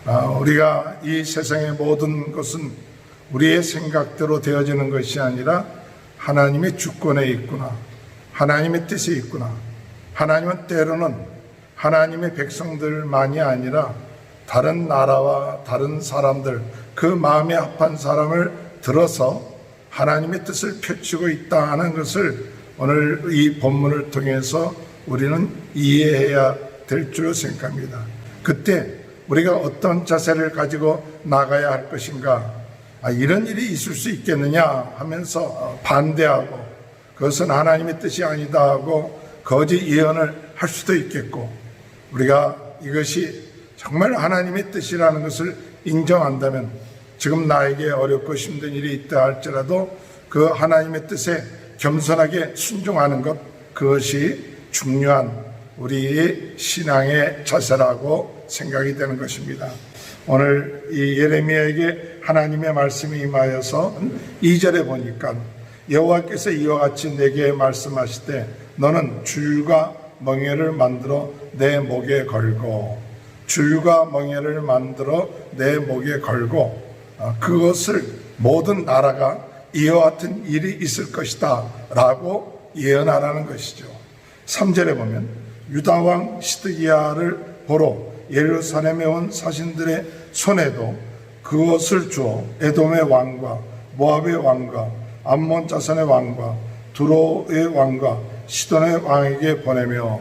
우리가 이 세상의 모든 것은 우리의 생각대로 되어지는 것이 아니라 하나님의 주권에 있구나, 하나님의 뜻에 있구나. 하나님은 때로는 하나님의 백성들만이 아니라 다른 나라와 다른 사람들, 그 마음에 합한 사람을 들어서 하나님의 뜻을 펼치고 있다는 것을 오늘 이 본문을 통해서 우리는 이해해야 될 줄 생각합니다. 그때 우리가 어떤 자세를 가지고 나가야 할 것인가, 이런 일이 있을 수 있겠느냐 하면서 반대하고 그것은 하나님의 뜻이 아니다 하고 거짓 예언을 할 수도 있겠고, 우리가 이것이 정말 하나님의 뜻이라는 것을 인정한다면 지금 나에게 어렵고 힘든 일이 있다 할지라도 그 하나님의 뜻에 겸손하게 순종하는 것, 그것이 중요한 우리의 신앙의 자세라고 생각이 되는 것입니다. 오늘 이 예레미야에게 하나님의 말씀이 임하여서 2절에 보니까 여호와께서 이와 같이 내게 말씀하시되 너는 줄과 멍에를 만들어 내 목에 걸고, 줄과 멍에를 만들어 내 목에 걸고, 그것을 모든 나라가 이와 같은 일이 있을 것이다 라고 예언하라는 것이죠. 3절에 보면 유다왕 시드기야를 보러 예루살렘에 온 사신들의 손에도 그것을 주어 에돔의 왕과 모압의 왕과 암몬 자손의 왕과 두로의 왕과 시돈의 왕에게 보내며,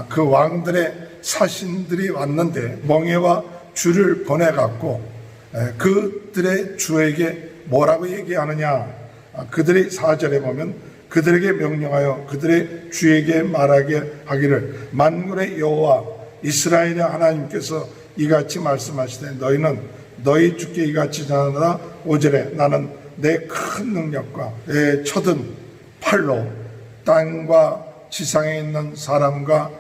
그 왕들의 사신들이 왔는데 멍에와 줄을 보내갖고 그들의 주에게 뭐라고 얘기하느냐, 그들이 4절에 보면 그들에게 명령하여 그들의 주에게 말하게 하기를 만군의 여호와 이스라엘의 하나님께서 이같이 말씀하시되 너희는 너희 주께 이같이 전하노라. 5절에 나는 내 큰 능력과 내 쳐든 팔로 땅과 지상에 있는 사람과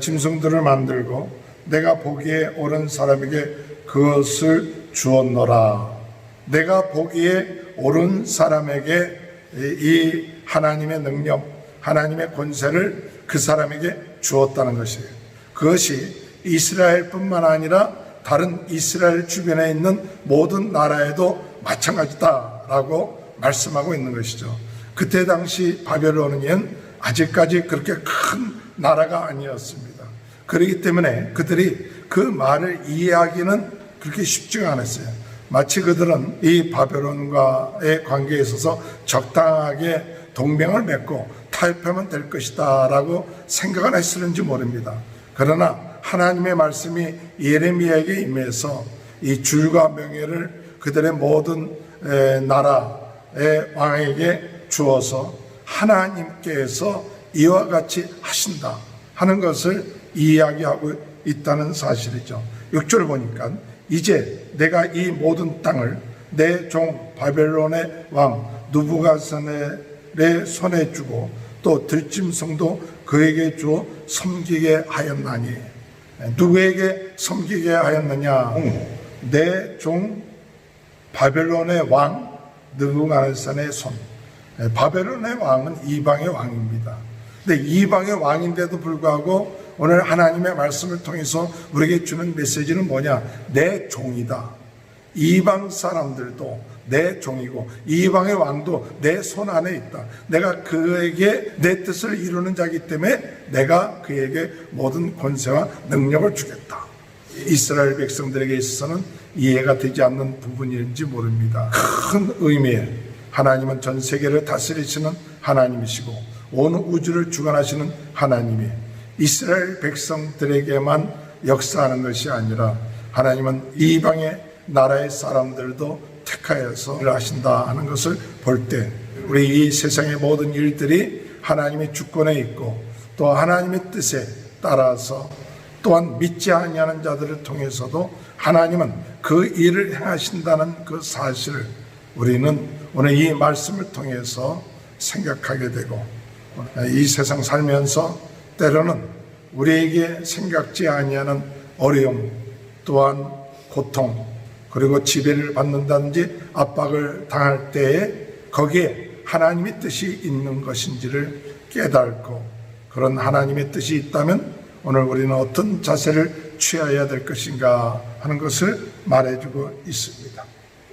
짐승들을 만들고 내가 보기에 옳은 사람에게 그것을 주었노라. 내가 보기에 옳은 사람에게 이 하나님의 능력, 하나님의 권세를 그 사람에게 주었다는 것이에요. 그것이 이스라엘뿐만 아니라 다른 이스라엘 주변에 있는 모든 나라에도 마찬가지다라고 말씀하고 있는 것이죠. 그때 당시 바벨론은 아직까지 그렇게 큰 나라가 아니었습니다. 그렇기 때문에 그들이 그 말을 이해하기는 그렇게 쉽지가 않았어요. 마치 그들은 이 바벨론과의 관계에 있어서 적당하게 동맹을 맺고 타협하면 될 것이다 라고 생각을 했을는지 모릅니다. 그러나 하나님의 말씀이 예레미야에게 임해서 이 줄과 명예를 그들의 모든 나라의 왕에게 주어서 하나님께서 이와 같이 하신다 하는 것을 이야기하고 있다는 사실이죠. 6절 보니까 이제 내가 이 모든 땅을 내 종 바벨론의 왕 느부갓네살의 손에 주고 또 들짐승도 그에게 주어 섬기게 하였나니. 누구에게 섬기게 하였느냐? 내 종 바벨론의 왕 느부갓네살의 손. 바벨론의 왕은 이방의 왕입니다. 근데 이방의 왕인데도 불구하고 오늘 하나님의 말씀을 통해서 우리에게 주는 메시지는 뭐냐? 내 종이다. 이방 사람들도 내 종이고 이방의 왕도 내 손 안에 있다. 내가 그에게 내 뜻을 이루는 자이기 때문에 내가 그에게 모든 권세와 능력을 주겠다. 이스라엘 백성들에게 있어서는 이해가 되지 않는 부분인지 모릅니다. 큰 의미에 하나님은 전 세계를 다스리시는 하나님이시고 온 우주를 주관하시는 하나님이 이스라엘 백성들에게만 역사하는 것이 아니라 하나님은 이방의 나라의 사람들도 택하여서 일을 하신다 하는 것을 볼 때 우리 이 세상의 모든 일들이 하나님의 주권에 있고 또 하나님의 뜻에 따라서 또한 믿지 아니하는 자들을 통해서도 하나님은 그 일을 행하신다는 그 사실을 우리는 오늘 이 말씀을 통해서 생각하게 되고, 이 세상 살면서 때로는 우리에게 생각지 아니하는 어려움 또한 고통 그리고 지배를 받는다든지 압박을 당할 때에 거기에 하나님의 뜻이 있는 것인지를 깨닫고 그런 하나님의 뜻이 있다면 오늘 우리는 어떤 자세를 취하여야 될 것인가 하는 것을 말해주고 있습니다.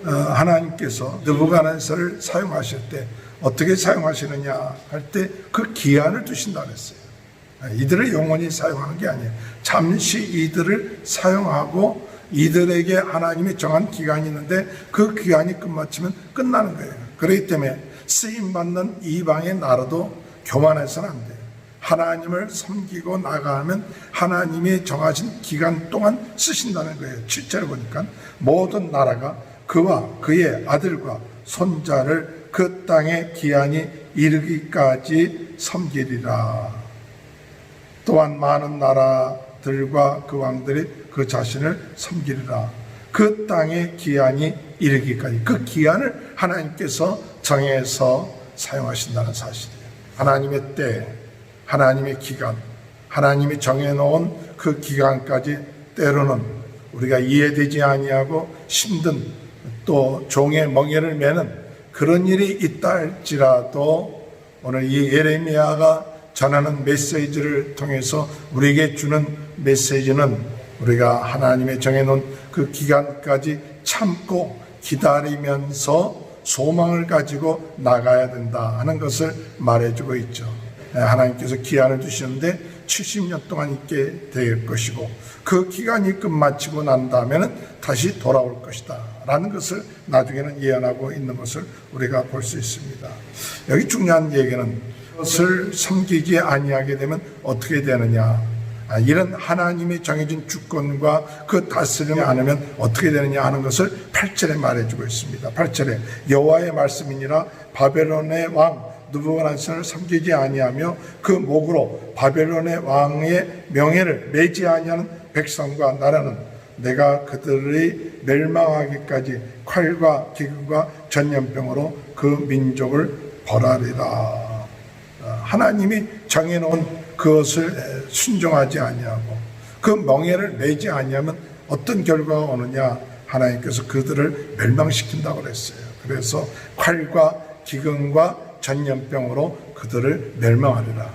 하나님께서 느부갓네살을 사용하실 때 어떻게 사용하시느냐 할 때 그 기한을 두신다 그랬어요. 이들을 영원히 사용하는 게 아니에요. 잠시 이들을 사용하고 이들에게 하나님이 정한 기간이 있는데 그 기간이 끝마치면 끝나는 거예요. 그렇기 때문에 쓰임받는 이방의 나라도 교만해서는 안 돼요. 하나님을 섬기고 나가면 하나님이 정하신 기간 동안 쓰신다는 거예요. 7절을 보니까 모든 나라가 그와 그의 아들과 손자를 그 땅의 기한이 이르기까지 섬기리라. 또한 많은 나라들과 그 왕들이 그 자신을 섬기리라. 그 땅의 기한이 이르기까지, 그 기한을 하나님께서 정해서 사용하신다는 사실이에요. 하나님의 때, 하나님의 기간, 하나님이 정해놓은 그 기간까지 때로는 우리가 이해되지 아니하고 힘든 또 종의 멍에를 매는 그런 일이 있다 할지라도 오늘 이 예레미야가 전하는 메시지를 통해서 우리에게 주는 메시지는 우리가 하나님의 정해놓은 그 기간까지 참고 기다리면서 소망을 가지고 나가야 된다 하는 것을 말해주고 있죠. 하나님께서 기한을 주시는데 70년 동안 있게 될 것이고 그 기간이 끝마치고 난 다음에는 다시 돌아올 것이다 라는 것을 나중에는 예언하고 있는 것을 우리가 볼 수 있습니다. 여기 중요한 얘기는 그것을 섬기지 아니하게 되면 어떻게 되느냐, 이런 하나님이 정해진 주권과 그 다스림이 않으면 어떻게 되느냐 하는 것을 8절에 말해주고 있습니다. 8절에 여호와의 말씀이니라 바벨론의 왕 느부갓네살을 섬기지 아니하며 그 목으로 바벨론의 왕의 명예를 매지 아니하는 백성과 나라는 내가 그들의 멸망하기까지 칼과 기근과 전염병으로 그 민족을 벌하리라. 하나님이 정해놓은 그것을 순종하지 아니하고 그 멍에를 매지 아니하면 어떤 결과가 오느냐, 하나님께서 그들을 멸망시킨다고 그랬어요. 그래서 칼과 기근과 전염병으로 그들을 멸망하리라.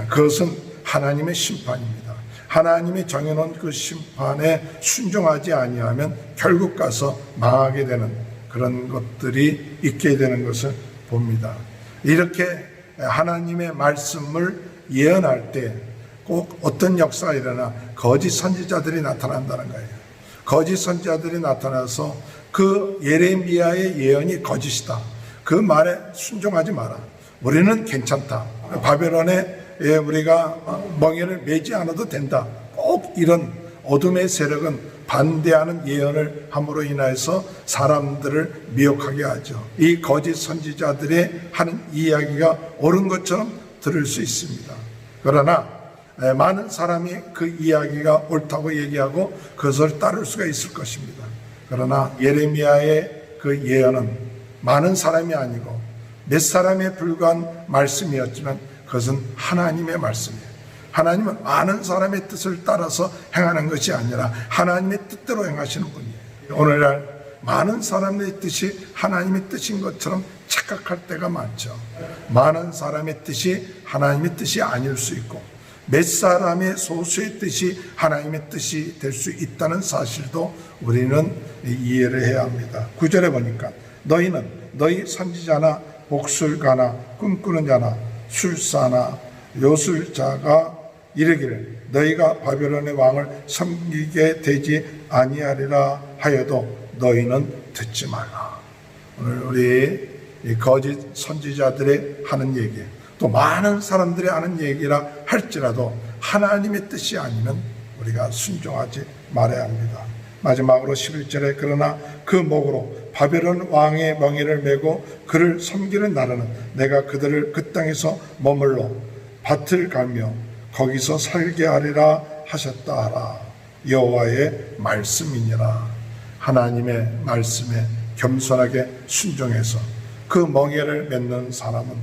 그것은 하나님의 심판입니다. 하나님이 정해놓은 그 심판에 순종하지 아니하면 결국 가서 망하게 되는 그런 것들이 있게 되는 것을 봅니다. 이렇게 하나님의 말씀을 예언할 때 꼭 어떤 역사가 일어나 거짓 선지자들이 나타난다는 거예요. 거짓 선지자들이 나타나서 그 예레미야의 예언이 거짓이다, 그 말에 순종하지 마라, 우리는 괜찮다, 바벨론에 우리가 멍에를 매지 않아도 된다, 꼭 이런 어둠의 세력은 반대하는 예언을 함으로 인해서 사람들을 미혹하게 하죠. 이 거짓 선지자들의 하는 이야기가 옳은 것처럼 들을 수 있습니다. 그러나 많은 사람이 그 이야기가 옳다고 얘기하고 그것을 따를 수가 있을 것입니다. 그러나 예레미야의 그 예언은 많은 사람이 아니고 몇 사람에 불과한 말씀이었지만 그것은 하나님의 말씀이에요. 하나님은 많은 사람의 뜻을 따라서 행하는 것이 아니라 하나님의 뜻대로 행하시는 분이에요. 오늘날 많은 사람의 뜻이 하나님의 뜻인 것처럼 착각할 때가 많죠. 많은 사람의 뜻이 하나님의 뜻이 아닐 수 있고 몇 사람의 소수의 뜻이 하나님의 뜻이 될 수 있다는 사실도 우리는 이해를 해야 합니다. 9절에 보니까 너희는 너희 선지자나 목술가나 꿈꾸는 자나 술사나 요술자가 이르기를 너희가 바벨론의 왕을 섬기게 되지 아니하리라 하여도 너희는 듣지 말라. 오늘 우리 거짓 선지자들의 하는 얘기, 또 많은 사람들이 하는 얘기라 할지라도 하나님의 뜻이 아니면 우리가 순종하지 말아야 합니다. 마지막으로 11절에 그러나 그 목으로 바벨론 왕의 멍에를 메고 그를 섬기는 나라는 내가 그들을 그 땅에서 머물러 밭을 갈며 거기서 살게 하리라 하셨다 하라. 여호와의 말씀이니라. 하나님의 말씀에 겸손하게 순종해서 그 멍에를 맺는 사람은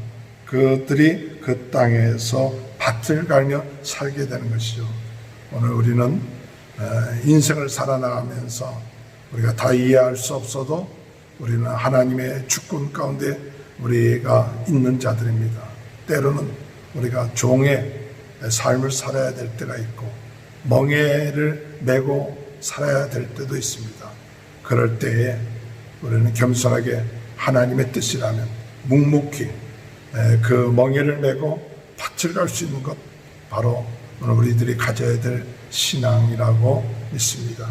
그들이 그 땅에서 밭을 갈며 살게 되는 것이죠. 오늘 우리는 인생을 살아나가면서 우리가 다 이해할 수 없어도 우리는 하나님의 주권 가운데 우리가 있는 자들입니다. 때로는 우리가 종의 삶을 살아야 될 때가 있고 멍에를 메고 살아야 될 때도 있습니다. 그럴 때에 우리는 겸손하게 하나님의 뜻이라면 묵묵히 그 멍에를 메고 밭을 갈 수 있는 것, 바로 오늘 우리들이 가져야 될 신앙이라고 믿습니다.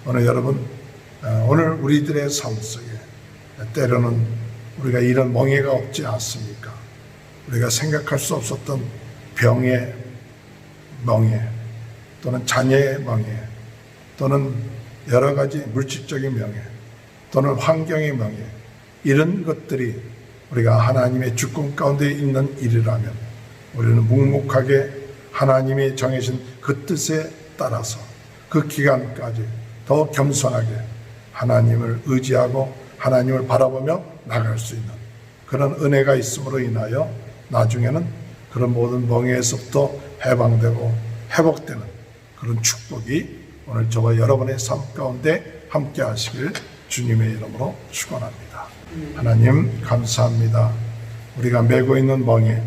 오늘 여러분, 오늘 우리들의 삶 속에 때로는 우리가 이런 멍에가 없지 않습니까? 우리가 생각할 수 없었던 병의 멍에, 또는 자녀의 멍에, 또는 여러 가지 물질적인 명예, 또는 환경의 명예, 이런 것들이 우리가 하나님의 주권 가운데 있는 일이라면 우리는 묵묵하게 하나님이 정해진 그 뜻에 따라서 그 기간까지 더 겸손하게 하나님을 의지하고 하나님을 바라보며 나갈 수 있는 그런 은혜가 있음으로 인하여 나중에는 그런 모든 멍에에서부터 해방되고 회복되는 그런 축복이 오늘 저와 여러분의 삶 가운데 함께 하시길 주님의 이름으로 축원합니다. 하나님 감사합니다. 우리가 메고 있는 멍에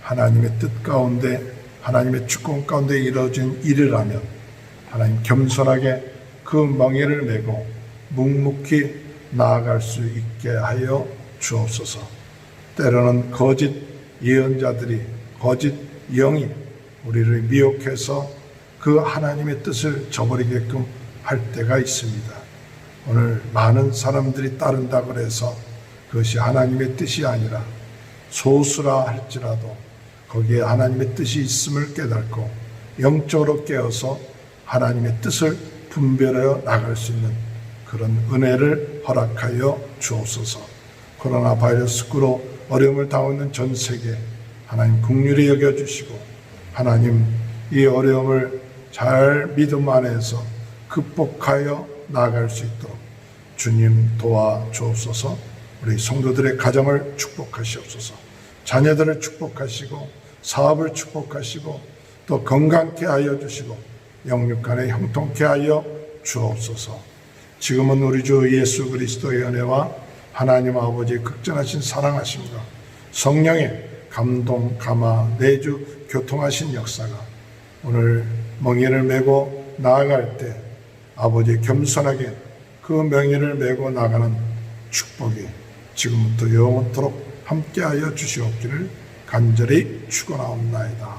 하나님의 뜻 가운데, 하나님의 주권 가운데 이루어진 일이라면 하나님 겸손하게 그 멍에를 메고 묵묵히 나아갈 수 있게 하여 주옵소서. 때로는 거짓 예언자들이, 거짓 영이 우리를 미혹해서 그 하나님의 뜻을 저버리게끔 할 때가 있습니다. 오늘 많은 사람들이 따른다고 해서 그것이 하나님의 뜻이 아니라 소수라 할지라도 거기에 하나님의 뜻이 있음을 깨닫고 영적으로 깨어서 하나님의 뜻을 분별하여 나갈 수 있는 그런 은혜를 허락하여 주옵소서. 코로나 바이러스로 어려움을 당하고 있는 전 세계 하나님 긍휼히 여겨주시고 하나님 이 어려움을 잘 믿음 안에서 극복하여 나아갈 수 있도록 주님 도와주옵소서. 우리 성도들의 가정을 축복하시옵소서. 자녀들을 축복하시고 사업을 축복하시고 또 건강케 하여 주시고 영육간에 형통케 하여 주옵소서. 지금은 우리 주 예수 그리스도의 은혜와 하나님 아버지의 극전하신 사랑하심과 성령의 감동, 감화, 내주, 교통하신 역사가 오늘 멍에를 메고 나아갈 때 아버지 겸손하게 그 명예를 메고 나가는 축복이 지금부터 영원토록 함께하여 주시옵기를 간절히 축원하옵나이다.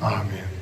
아멘.